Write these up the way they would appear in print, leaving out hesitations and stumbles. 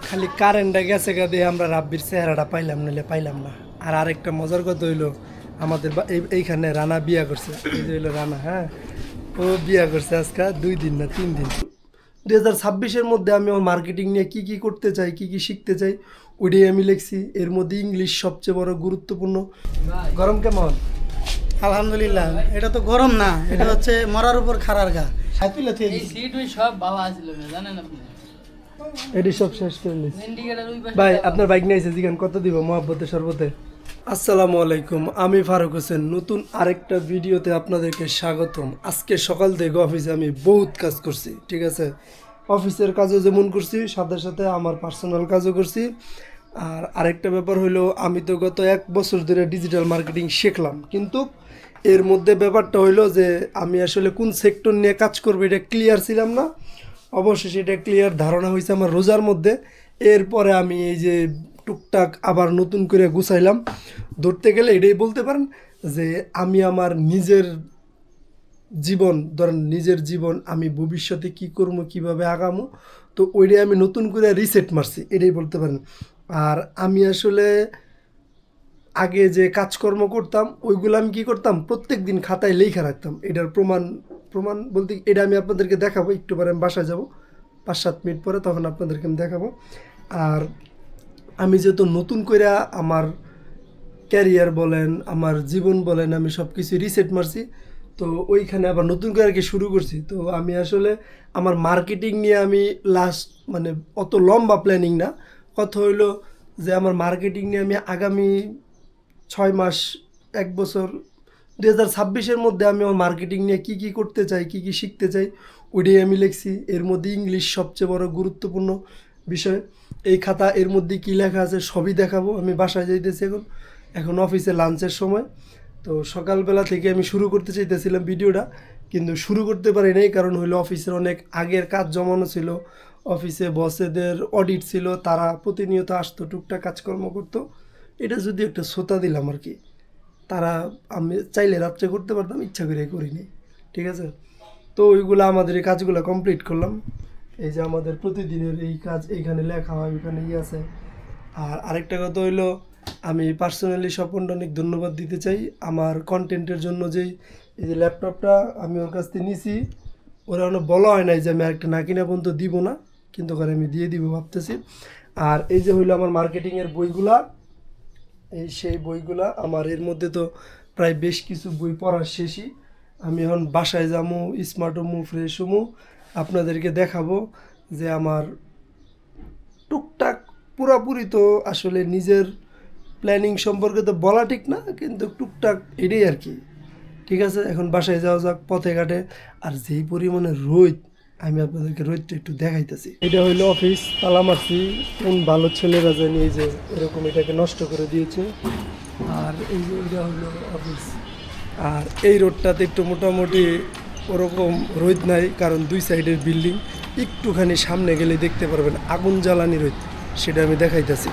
খালি কারেন্টটা গেছে গা দিয়ে আমরা রাব্বির চেহারাটা পাইলাম নাহলে পাইলাম না। আর আরেকটা মজার কথা হইলো আমাদের এইখানে রানা বিয়া করছে। এই যে হইলো রানা, হ্যাঁ, ও বিয়া করছে আজকে 2 দিন না 3 দিন। 2026-এর মধ্যে আমি আমার মার্কেটিং নিয়ে কি কি করতে চাই, কি কি শিখতে চাই, ওইটাই আমি লিখছি। এর মধ্যে ইংলিশ সবচেয়ে বড় গুরুত্বপূর্ণ। গরম কেমন? আলহামদুলিল্লাহ। এটা তো গরম না, এটা হচ্ছে মরার উপর খাড়ার গা। সাইতুলে থেকে এই সিট ওই সব বাবা আসছিল না, জানেন আপনি? এটি সব শেষ করে নিয়েছি। ইন্ডিকেটর ওই পাশে ভাই দেওয়া। আপনার বাইক নিয়েছে জিগান কত দিব মহাব্বতে শরবতে। আসসালামু আলাইকুম, আমি ফারুক হোসেন। নতুন আরেকটা ভিডিওতে আপনাদেরকে স্বাগতম। আজকে সকাল থেকে অফিসে আমি বহুত কাজ করছি, ঠিক আছে। অফিসের কাজও যেমন করছি, সাথে সাথে আমার পার্সোনাল কাজও করছি। আর আরেকটা ব্যাপার হলো, আমি তো গত 1 বছর ধরে ডিজিটাল মার্কেটিং শিখলাম, কিন্তু এর মধ্যে ব্যাপারটা হইলো যে আমি আসলে কোন সেক্টর নিয়ে কাজ করবো এটা ক্লিয়ার ছিলাম না। অবশেষে এটা ক্লিয়ার ধারণা হয়েছে আমার রোজার মধ্যে। এরপরে আমি এই যে টুকটাক আবার নতুন করে গুছাইলাম। ধরতে গেলে এটাই বলতে পারেন যে আমি আমার নিজের জীবন, ধরেন নিজের জীবন আমি ভবিষ্যতে কি করবো, কিভাবে আগামো, তো ওইটাই আমি নতুন করে রিসেট মারছি, এটাই বলতে পারেন। আর আমি আসলে আগে যে কাজকর্ম করতাম ওইগুলো আমি কী করতাম, প্রত্যেক দিন খাতায় লেখা রাখতাম। এটার প্রমাণ প্রমাণ বলতে এটা আমি আপনাদেরকে দেখাবো। একটু পরে আমি বাসায় যাব, 5-7 মিনিট পরে, তখন আপনাদেরকে আমি দেখাবো। আর আমি যেহেতু নতুন করে আমার ক্যারিয়ার বলেন, আমার জীবন বলেন, আমি সব কিছু রিসেট মারছি, তো ওইখানে আবার নতুন করে আর কি শুরু করছি। তো আমি আসলে আমার মার্কেটিং নিয়ে আমি লাস্ট মানে অত লম্বা প্ল্যানিং না, কথা হইলো যে আমার মার্কেটিং নিয়ে আমি আগামী 6 মাস, 1 বছর, 2026-এর মধ্যে আমি আমার মার্কেটিং নিয়ে কি কি করতে চাই, কি কি শিখতে চাই, ওইটাই আমি লিখছি। এর মধ্যে ইংলিশ সবচেয়ে বড় গুরুত্বপূর্ণ বিষয়। এই খাতা এর মধ্যে কী লেখা আছে সবই দেখাবো। আমি বাসায় যাইতেছি এখন, এখন অফিসে লাঞ্চের সময়। তো সকালবেলা থেকে আমি শুরু করতে চাইতেছিলাম ভিডিওটা, কিন্তু শুরু করতে পারি নাই, কারণ হলো অফিসের অনেক আগের কাজ জমানো ছিল। অফিসে বসেদের অডিট ছিল, তারা প্রতিনিয়ত আসতো, টুকটাক কাজকর্ম করতো। এটা যদি একটা শ্রোতা দিলাম আর কি, তারা আমি চাইলে রাত্রে করতে পারতাম, ইচ্ছা করে করিনি, ঠিক আছে। তো ওইগুলো আমাদের এই কাজগুলো কমপ্লিট করলাম। এই যে আমাদের প্রতিদিনের এই কাজ এইখানে লেখা হয়, ওইখানে আছে। আর আরেকটা কথা হইলো, আমি পার্সোনালি স্বপনটা অনেক ধন্যবাদ দিতে চাই আমার কন্টেন্টের জন্য। যেই এই যে ল্যাপটপটা আমি ওর কাছ থেকে নিছি, ওরা অনেক বলা হয় নাই যে আমি আরেকটা না কিনা পর্যন্ত দিব না, কিন্তু ওখানে আমি দিয়ে দিব ভাবতেছি। আর এই যে হইলো আমার মার্কেটিংয়ের বইগুলা, এই সেই বইগুলা আমার। এর মধ্যে তো প্রায় বেশ কিছু বই পড়ার শেষই। আমি এখন বাসায় যাবো, স্মার্ট হমু, ফ্রেশ হমু, আপনাদেরকে দেখাবো যে আমার টুকটাক পুরাপুরি তো আসলে নিজের প্ল্যানিং সম্পর্কে তো বলা ঠিক না, কিন্তু টুকটাক এটাই আর কি, ঠিক আছে। এখন বাসায় যাওয়া যাক পথে ঘাটে। আর যেই পরিমাণে রোদ, আমি আপনাদেরকে রোদটা একটু দেখাইতেছি। এটা হইলো অফিস, তালা মারছি, কোন ভালো ছেলেরা জানি এই যে এরকম এটাকে নষ্ট করে দিয়েছে। আর এই যে এটা হইলো অফিস। আর এই রোডটাতে একটু মোটামুটি ওরকম রোদ নাই, কারণ 2 সাইডের বিল্ডিং। একটুখানি সামনে গেলে দেখতে পারবেন আগুন জ্বালানি রোদ, সেটা আমি দেখাইতেছি।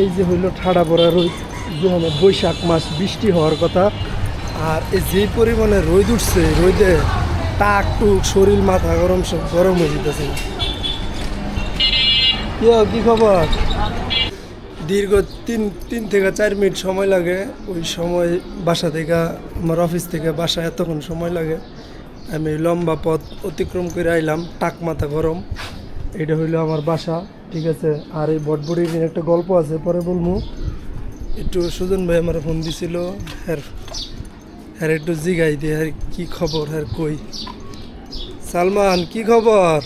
এই যে হইলো ঠাড়া পড়া রোদ, যে বৈশাখ মাস, বৃষ্টি হওয়ার কথা। আর এই যে পরিমাণে রোদ উঠছে, রোদে টাক টুক শরীর মাথা গরম সব গরম হয়ে যেতেছে। কি খবর? দীর্ঘ 3 থেকে 4 মিনিট সময় লাগে। ওই সময় বাসা থেকে, আমার অফিস থেকে বাসা এতক্ষণ সময় লাগে। আমি লম্বা পথ অতিক্রম করে আইলাম, টাক মাথা গরম। এটা হইলো আমার বাসা, ঠিক আছে। আর এই বটবড়ির নিয়ে একটা গল্প আছে, পরে বলবো। একটু সুজন ভাই আমার ফোন দিছিল, হ্যাঁ একটু জিগাই দিয়ে হ্যাঁ কি খবর, হ্যাঁ কই সালমান কি খবর,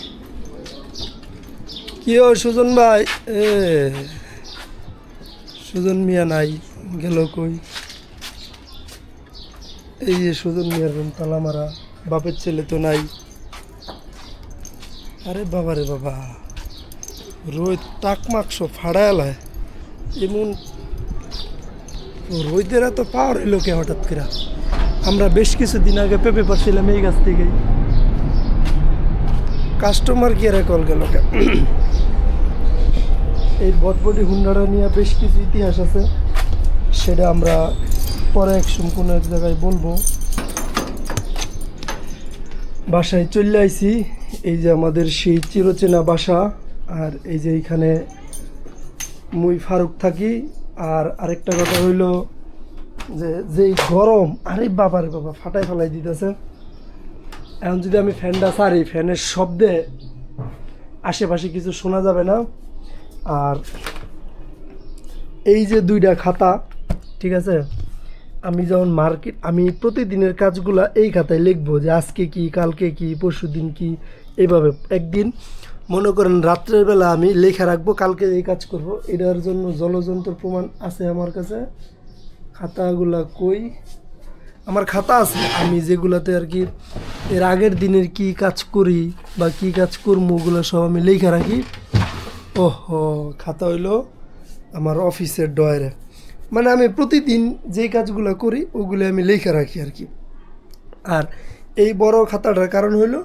কি ও সুজন ভাই? সুজন মিয়া নাই, গেল কই? এই যে সুজন মিয়ার রুম তালা মারা, বাপের ছেলে তো নাই। আরে বাবা রে বাবা, রোদ টাক মাকশো ফাড়ায়ালায় এমন রোদের এত পাওয়ার হইলো কে হঠাৎ করে? আমরা বেশ কিছুদিন আগে পেঁপে পাচ্ছিলাম এই গাছ থেকেই। কাস্টমার কেয়ারে কল গেল কে? এই বটবটি হুন্ডাটা নিয়ে বেশ কিছু ইতিহাস আছে, সেটা আমরা পরে কোনো এক জায়গায় বলবো। বাসায় চলে আইছি, এই যে আমাদের সেই চিরচেনা বাসা। আর এই যে এইখানে মুই ফারুক থাকি। আর আরেকটা কথা হইল যে যেই গরম, আরে বাবা ফাটাই ফেলাই দিতেছে। এখন যদি আমি ফ্যানটা ছাড়ি, ফ্যানের শব্দে আশেপাশে কিছু শোনা যাবে না। আর এই যে দুইটা খাতা, ঠিক আছে, আমি যখন আমি প্রতিদিনের কাজগুলা এই খাতায় লিখবো, যে আজকে কি, কালকে কি, পরশু দিন কি, এইভাবে। একদিন মনে করেন রাত্রের বেলা আমি লেখা রাখবো কালকে এই কাজ করব। এটার জন্য জলযন্ত্র প্রমাণ আছে আমার কাছে। খাতাগুলা কই? আমার খাতা আছে, আমি যেগুলাতে আর কি এর আগের দিনের কি কাজ করি বা কি কাজ করবো ওগুলো সব আমি লেখা রাখি। ওহো, খাতা হইলো আমার অফিসের ডয়ারে। মানে আমি প্রতিদিন যে কাজগুলো করি ওগুলো আমি লেখা রাখি আর কি। আর এই বড় খাতাটার কারণ হইলো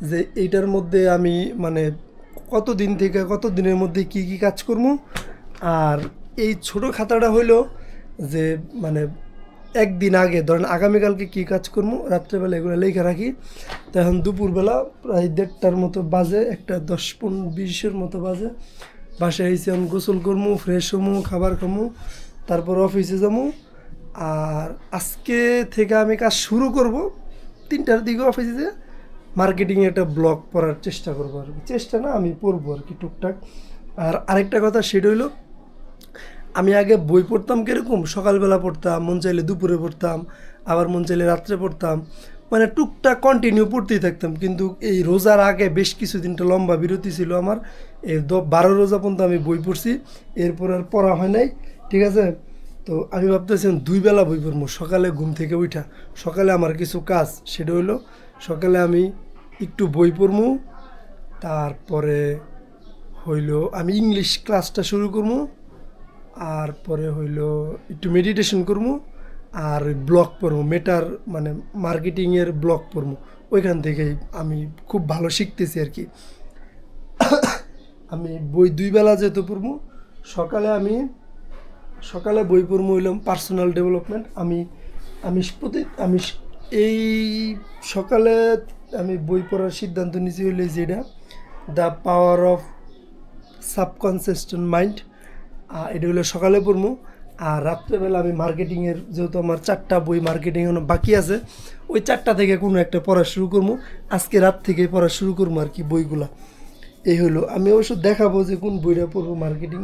যে এইটার মধ্যে আমি মানে কত দিন থেকে কত দিনের মধ্যে কি কি কাজ করবো। আর এই ছোট খাতাটা হইলো যে মানে একদিন আগে ধরেন আগামীকালকে কী কাজ করবো, রাত্রেবেলা এগুলো লেখা রাখি। তো এখন দুপুরবেলা প্রায় 1:30টার মতো বাজে, 1:10-20 মতো বাজে। বাসায় এসে আমি গোসল করবো, ফ্রেশ হবো, খাবার খাবো, তারপর অফিসে যাবো। আর আজকে থেকে আমি কাজ শুরু করব 3টার দিকে অফিসে যেয়ে মার্কেটিংয়ে একটা ব্লগ পড়ার চেষ্টা করবো আর কি। চেষ্টা না, আমি পড়বো আর কি টুকটাক। আর আরেকটা কথা সেটা হইলো, আমি আগে বই পড়তাম কীরকম, সকালবেলা পড়তাম, মন চাইলে দুপুরে পড়তাম, আবার মন চাইলে রাত্রে পড়তাম, মানে টুকটাক কন্টিনিউ পড়তেই থাকতাম। কিন্তু এই রোজার আগে বেশ কিছুদিনটা লম্বা বিরতি ছিল আমার, এই 12 রোজা পর্যন্ত আমি বই পড়ছি, এরপর আর পড়া হয় নাই, ঠিক আছে। তো আমি ভাবতেছিলাম 2 বেলা বই পড়বো। সকালে ঘুম থেকে উঠা, সকালে আমার কিছু কাজ, সেটা হইলো সকালে আমি একটু বই পড়বো, তারপরে হইলো আমি ইংলিশ ক্লাসটা শুরু করবো, আর পরে হইলো একটু মেডিটেশন করবো, আর ব্লগ পড়বো, মেটার মানে মার্কেটিংয়ের ব্লগ পড়বো। ওইখান থেকেই আমি খুব ভালো শিখতেছি আর কি। আমি বই 2 বেলা যেহেতু পড়বো, সকালে বই পড়বো হইলাম পার্সোনাল ডেভেলপমেন্ট। আমি এই সকালে আমি বই পড়ার সিদ্ধান্ত নিয়েছি হইলে যেটা the power of subconscious mind, এটা হলো সকালে পড়বো। আর রাত্রেবেলা আমি মার্কেটিংয়ের, যেহেতু আমার 4টা বই মার্কেটিং বাকি আছে, ওই 4টা থেকে কোনো একটা পড়া শুরু করবো। আজকে রাত থেকে পড়া শুরু করবো আর কি বইগুলা। এই হলো, আমি অবশ্য দেখাবো যে কোন বইটা পড়বো।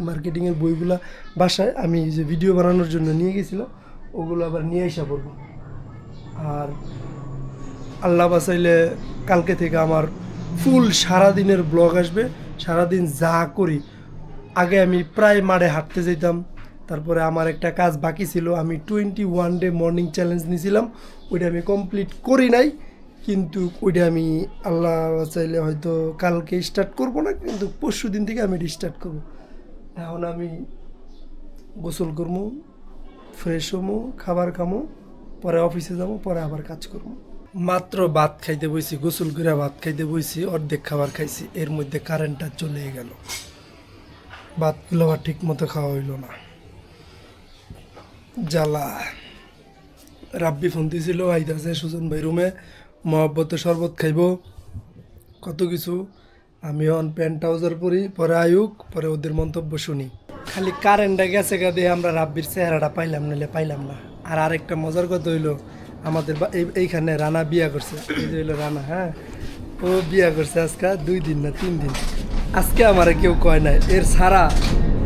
মার্কেটিংয়ের বইগুলা বাসায় আমি যে ভিডিও বানানোর জন্য নিয়ে গেছিলাম, ওগুলো আবার নিয়ে আসা পড়বো। আর আল্লাহ বাঁচাইলে কালকে থেকে আমার ফুল সারাদিনের ব্লগ আসবে। সারাদিন যা করি, আগে আমি প্রায় মাঠে হাঁটতে যেতাম, তারপরে আমার একটা কাজ বাকি ছিল, আমি 21 ডে মর্নিং চ্যালেঞ্জ নিয়েছিলাম, ওইটা আমি কমপ্লিট করি নাই। কিন্তু ওইটা আমি আল্লাহ চাইলে হয়তো কালকে স্টার্ট করবো না, কিন্তু পরশু দিন থেকে আমি স্টার্ট করবো। এখন আমি গোসল করবো, ফ্রেশ হবো, খাবার খাবো, পরে অফিসে যাবো, পরে আবার কাজ করবো। মাত্র ভাত খাইতে বইছি, গোসল করে ভাত খাইতে বইছি, অর্ধেক খাবার খাইছি, এর মধ্যে কারেন্টটা চলে গেল। ভাতগুলো আবার ঠিক মতো খাওয়া হইল না, জ্বালা। রাব্বি ফোন দিয়েছিল, আইতাছে সুজন ভাই রুমে, মহব্বতে শরবত খাইব, কত কিছু। আমি অন প্যান্ট ট্রাউজার পরি, পরে আয়ুক, পরে ওদের মন্তব্য শুনি। খালি কারেন্টটা গেছে গা দিয়ে আমরা রাব্বির চেহারাটা পাইলাম, নাহলে পাইলাম না। আর আরেকটা মজার কথা হইলো, আমাদের এইখানে রানা বিয়া করছে, এই যে হইলো রানা, হ্যাঁ, ও বিয়া করছে আজকে 2 দিন না 3 দিন। আজকে আমারে কেউ কয় নাই, এর ছাড়া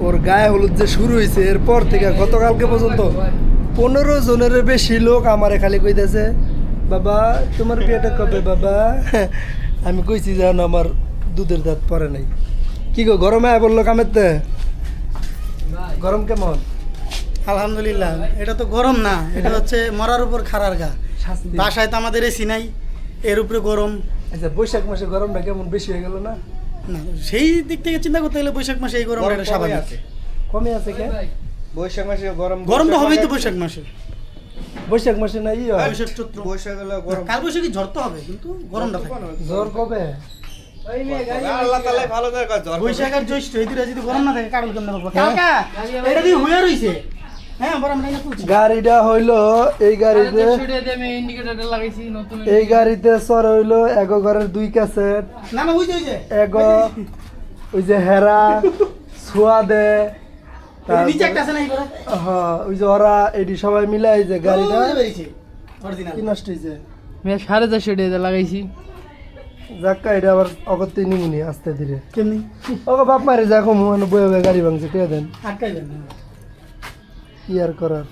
ওর গায়ে হলুদ যে শুরু হয়েছে এরপর থেকে গতকালকে পর্যন্ত 15 জনের বেশি লোক আমারে খালি কইতেছে, বাবা তোমার বিয়েটা কবে বাবা? আমি কইছি যেন আমার দুধের দাঁত পরে নাই। কি গো, গরমে বললো কামেতে? গরম কেমন? আলহামদুলিল্লাহ, এটা তো গরম না, এটা হচ্ছে মরার উপর খাড়ার গা। শাস্তি। বাসায় তো আমাদের এসি নাই, এর উপরে গরম। আচ্ছা, বৈশাখ মাসে গরমটা কেমন বেশি হয়ে গেল না? না, সেই দিক থেকে চিন্তা করতে গেলে বৈশাখ মাসে এই গরমটা এটা স্বাভাবিক। কমে আছে কে? বৈশাখ মাসে গরম গরম তো হবেই তো বৈশাখ মাসে। বৈশাখ মাসে না ই হয় বৈশাখ চৈত্র বৈশাখ হলো গরম কাল বৈশাখী ঝড় তো হবে কিন্তু গরমটা থাকে। জ্বর কবে আল্লাহ তাআলাই ভালো জায়গা জ্বর বৈশাখ আর জ্যৈষ্ঠ এই দুটো যদি গরম না থাকে কারণ কেমন বলবো কাকা এটা দিয়ে হয়ে রইছে। হ্যাঁ বড় আমরা এটা তুলছি। গাড়িটা হইলো এই গাড়িতে আমি ইন্ডিকেটরটা লাগাইছি নতুন এই গাড়িতে চড় হইলো এগো ঘরের 2 ক্যাসেট না না ওই যে এগো ওই যে হেরা ছোয়া দে এই নিচে একটা আছে না এই করে হ্যাঁ ওই যে ওরা এটি সবাই মিলাই যে গাড়িটা বেরিয়েছে অরিজিনাল। কি নষ্ট হয়েছে আমি 450 টাকা লাগাইছি যাক্কা এটা আবার অগত্যই নিমুনি আস্তে ধীরে কেমনি ওকে বাপ মারে যা কম মানে বয়ে বয়ে গাড়ি ভাঙছে কে দেন আটকাইবেন না। কি আর করার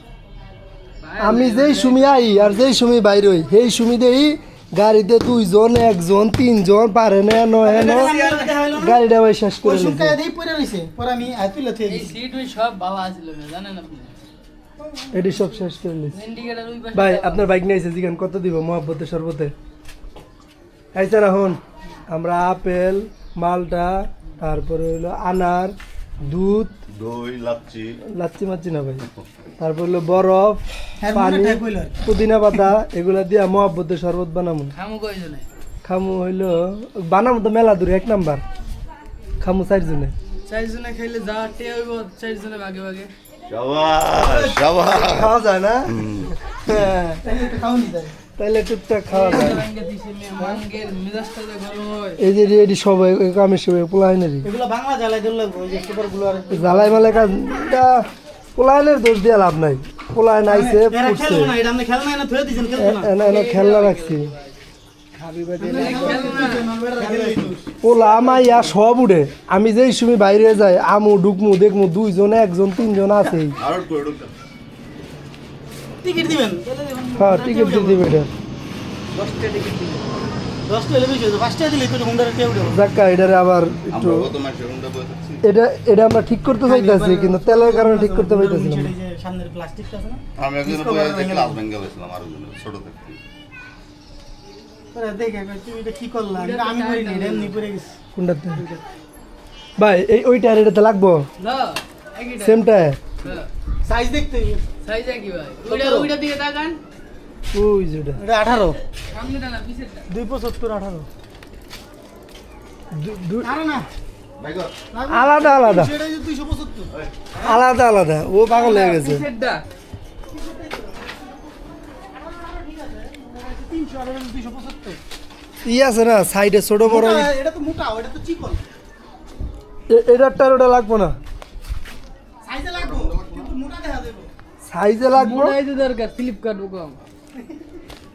আমি যেই সুমি আই আর যেই সুমি বাইর হই সেই সুমি দেই গাড়িতে 2 জন 1 জন 3 জন পারে না নয় না গাড়িটা ভাই শেষ ওই করে সুমকা দিয়েছে দেই পড়ে রইছে পরে আমি তুলে থেকে এই সিট ওই সব ভালো আছিল জানেন আপনি এটি সব শেষ করে দিয়েছে ইন্ডিকেটর ওই পাশে ভাই আপনার বাইক নিয়েছে জিগান কত দিব মহব্বতে শরবতে আইসা রাখুন আমরা আপেল মালটা তারপরে হইলো আনার দুধ দই লাচ্ছি লাচ্ছি মাচ্ছি না ভাই তারপর হলো বরফ হ্যাঁ, পানি মনে ঠাক হইলো আর কি। পুদিনা পাতা এগুলা দিয়া মহব্বতে শরবত বানামু খামু কয়জনে খামু হইলো বানামু তো মেলা দূরে 1 নাম্বার খামু 4 জনে 4 জনে খাইলে যা টে হইব 4 জনে ভাগে ভাগে শাবাশ শাবাশ খাওয়া যায় না হ্যাঁ, তাহলে একটু খাওনি যায় তাইলে টুকটাক খাওয়া যায় ভাঙ্গে দিছে মাঙ্গের মেজাজটা যে গরম হয় এই যে এটি সবাই কামের সবাই পোলাইনেরই এগুলো বাংলা জ্বালাই দিলে লাগবে ওই যে সুপার গুলো আর জ্বালাই মালাই কাজ এটা পোলাইনের দোষ দিয়া লাভ নাই পোলাইন আইছে এরা ফুটছে খেলবো না এটা আপনি খেলনা না থুয়ে দিছেন খেলবো না এনে এনে খেলনা রাখছি পোলা মাইয়া সব উড়ে আমি যেই সময় বাইরে যাই আমু ঢুকমু দেখমু 2 জন 1 জন 3 জন আছেই আর করে ঢুকতে টিকিট দিবেন তাহলে দিবেন হ্যাঁ টিকিট দিয়ে দিবে এটা 10টা টিকিট দিবেন 10টা এলে বেশি হবে 5টা দিলে তো হুন্ডারে কেউ দেবো যাক্কা এটারে আবার একটু আমরা কত মাসে রুমটা বসেছি এটা এটা আমরা ঠিক করতে চাইতাছি কিন্তু তেলের কারণে ঠিক করতে পাইতাছি না এই যে সামনের প্লাস্টিকটা আছে না আমি একদিন বসে ক্লাস ভেঙে গেছিলাম আর ছোট থেকে তোরা দেখে কই তুমি এটা কি করলা এটা আমি করি না এটা এমনি পড়ে গেছে কোনটাতে ভাই এই ওই টায়ার এটাতে লাগবো না একইটা সেম টায়ার সাইজ দেখতে হবে। সাইজ কি ভাই ওইটা দিকে তাকান ওই যেটা এটা 18 সামনেটা না পিছেরটা 275 18 আরে না ভাই গো আলাদা আলাদা সেটা 275 আলাদা আলাদা ও পাগল হয়ে গেছে পিছেরটা 275 ই আছে না সাইডে ছোট বড় এটা তো মোটা এটা তো চিকন এটার টায়ার ওটা লাগবো না সাইজে লাগবে কিন্তু মোটা দেখা যাবে সাইজে লাগবো মোটাই তো দরকার স্লিপ কাটবো কম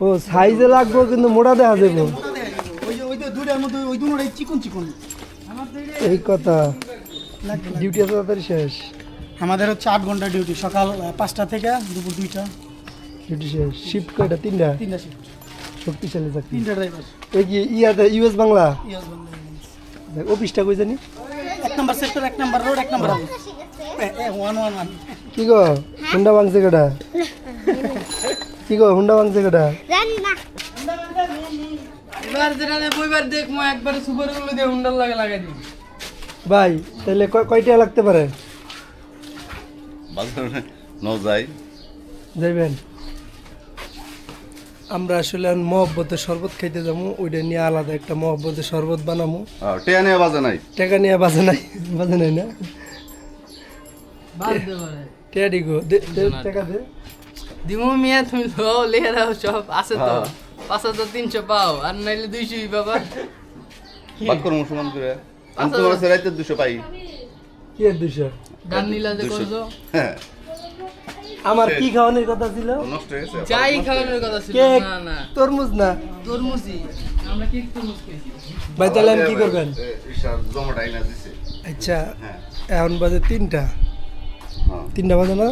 ও সাইজে লাগবো কিন্তু মোটা দেখা যাবো মোটা দেখা যাবে ওই যে দুইটার মধ্যে ওই দুটোই চিকন চিকন এই কথা ডিউটি আছে তাড়াতাড়ি শেষ আমাদের হচ্ছে 8 ঘন্টা ডিউটি সকাল 5টা থেকে দুপুর 2টা ডিউটি শেষ শিফট কয়টা 3টা 3টা শিফট শক্তিশালী চাকরি 3টা ড্রাইভার এই কি ইয়াতে ইউএস বাংলা ইয়াস বাংলা দেখ, অফিসটা কই জানি 1 number sector 1 number road 1 number house 111 কি গো হুন্ডা ভাঙছে কেটা কি গো হুন্ডা ভাঙছে কেটা এবার যেটা বইবার দেখমু একবারে সুপার গুলো দিয়ে হুন্ডার লাগে লাগাই দিই ভাই তাহলে কয়টা লাগতে পারে বাজারে ন যাই যাইবেন আমরা আসলে মহব্বতের শরবত খাইতে যাবো ওইটা নিয়ে আলাদা একটা মহব্বতের শরবত বানাবো টেনে বাজে নাই টাকা নিয়ে বাজে নাই না বাদ দে পারে টেয়ারি গো দে টাকা দে দিমু মিয়া তুমি লো লেখা দাও সব আছে তো হ্যাঁ। 5300 পাও আর নাইলে 200 বাবা বাদ করো মুসলমান করে আমি তোমার কাছে রাইতে 200 পাই কি এর 200 গান নীলা যে করছো হ্যাঁ আমার কি খাওয়ানোর কথা ছিল নষ্ট হয়ে গেছে যাই খাওয়ানোর কথা ছিল কেক না না তরমুজ না তরমুজি আমরা কেক তরমুজ খাইছি ভাই তাহলে আমি কি করবেন ঈশার জমাটাই না দিছে আচ্ছা হ্যাঁ এখন বাজে 3টা হ্যাঁ 3টা বাজে না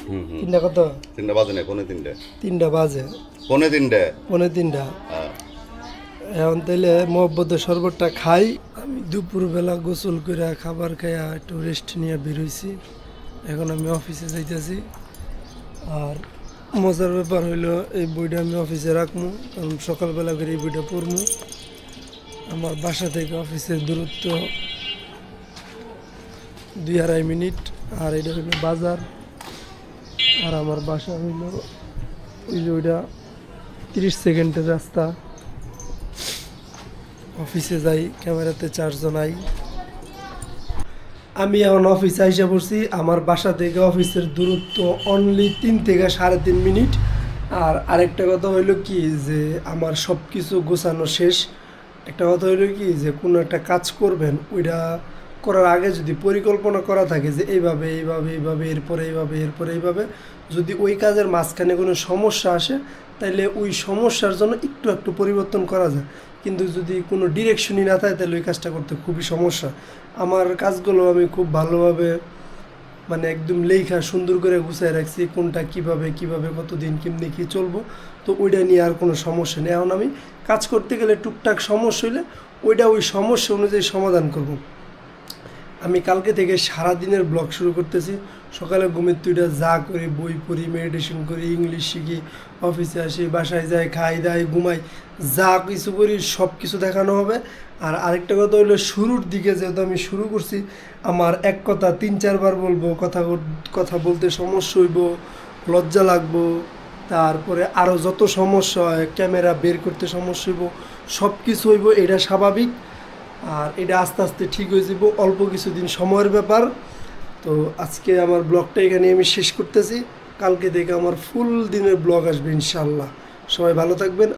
হুম 3টা কত 3টা বাজে না পৌনে 3টা 3টা বাজে পৌনে 3টা পৌনে 3টা হ্যাঁ এখন তাইলে মহব্বতের শরবতটা খাই আমি দুপুরবেলা গোসল করে খাবার খাইয়া একটু রেস্ট নিয়ে বেরোইছি এখন আমি অফিসে যাইতেছি আর মজার ব্যাপার হইলো এই বইটা আমি অফিসে রাখবো কারণ সকালবেলা করে এই বইটা পড়বো আমার বাসা থেকে অফিসের দূরত্ব 2-2.5 মিনিট আর এটা হলো বাজার আর আমার বাসা হইল ওই যে ওইটা 30 সেকেন্ডের রাস্তা। অফিসে যাই, ক্যামেরাতে চার্জও নাই। আমি এখন অফিসে আইসা পড়ছি। আমার বাসা থেকে অফিসের দূরত্ব অনলি 3 থেকে 3.5 মিনিট। আর আরেকটা কথা হইলো কি যে আমার সব কিছু গোছানো শেষ। একটা কথা হইলো কি যে কোনো একটা কাজ করবেন, ওইটা করার আগে যদি পরিকল্পনা করা থাকে যে এইভাবে এইভাবে এইভাবে এরপরে এইভাবে এরপরে এইভাবে, যদি ওই কাজের মাঝখানে কোনো সমস্যা আসে তাহলে ওই সমস্যার জন্য একটু একটু পরিবর্তন করা যায়। কিন্তু যদি কোনো ডিরেকশনই না থাকে তাহলে ওই কাজটা করতে খুবই সমস্যা। আমার কাজগুলো আমি খুব ভালোভাবে মানে একদম লেখা সুন্দর করে গুছিয়ে রাখছি, কোনটা কিভাবে কিভাবে কতদিন কেমনি কী চলবো। তো ওইটা নিয়ে আর কোনো সমস্যা নেই। এখন আমি কাজ করতে গেলে টুকটাক সমস্যা হইলে ওইটা ওই সমস্যা অনুযায়ী সমাধান করব। আমি কালকে থেকে সারাদিনের ব্লগ শুরু করতেছি। সকালে ঘুমের তুইটা যা করি, বই পড়ি, মেডিটেশন করি, ইংলিশ শিখি, অফিসে আসি, বাসায় যাই, খাই দাই, ঘুমাই, যা কিছু করি সব কিছু দেখানো হবে। আর আরেকটা কথা হলো শুরুর দিকে যেহেতু আমি শুরু করছি, আমার এক কথা 3-4 বার বলবো, কথা বলতে সমস্যা হইব, লজ্জা লাগবো, তারপরে আরও যত সমস্যা হয়, ক্যামেরা বের করতে সমস্যা হইব, সব কিছু হইব, এটা স্বাভাবিক। আর এটা আস্তে আস্তে ঠিক হয়ে যাব, অল্প কিছুদিন সময়ের ব্যাপার। তো আজকে আমার ব্লগটা এখানে আমি শেষ করতেছি। কালকে থেকে আমার ফুল দিনের ব্লগ আসবে ইনশাল্লাহ। সবাই ভালো থাকবেন।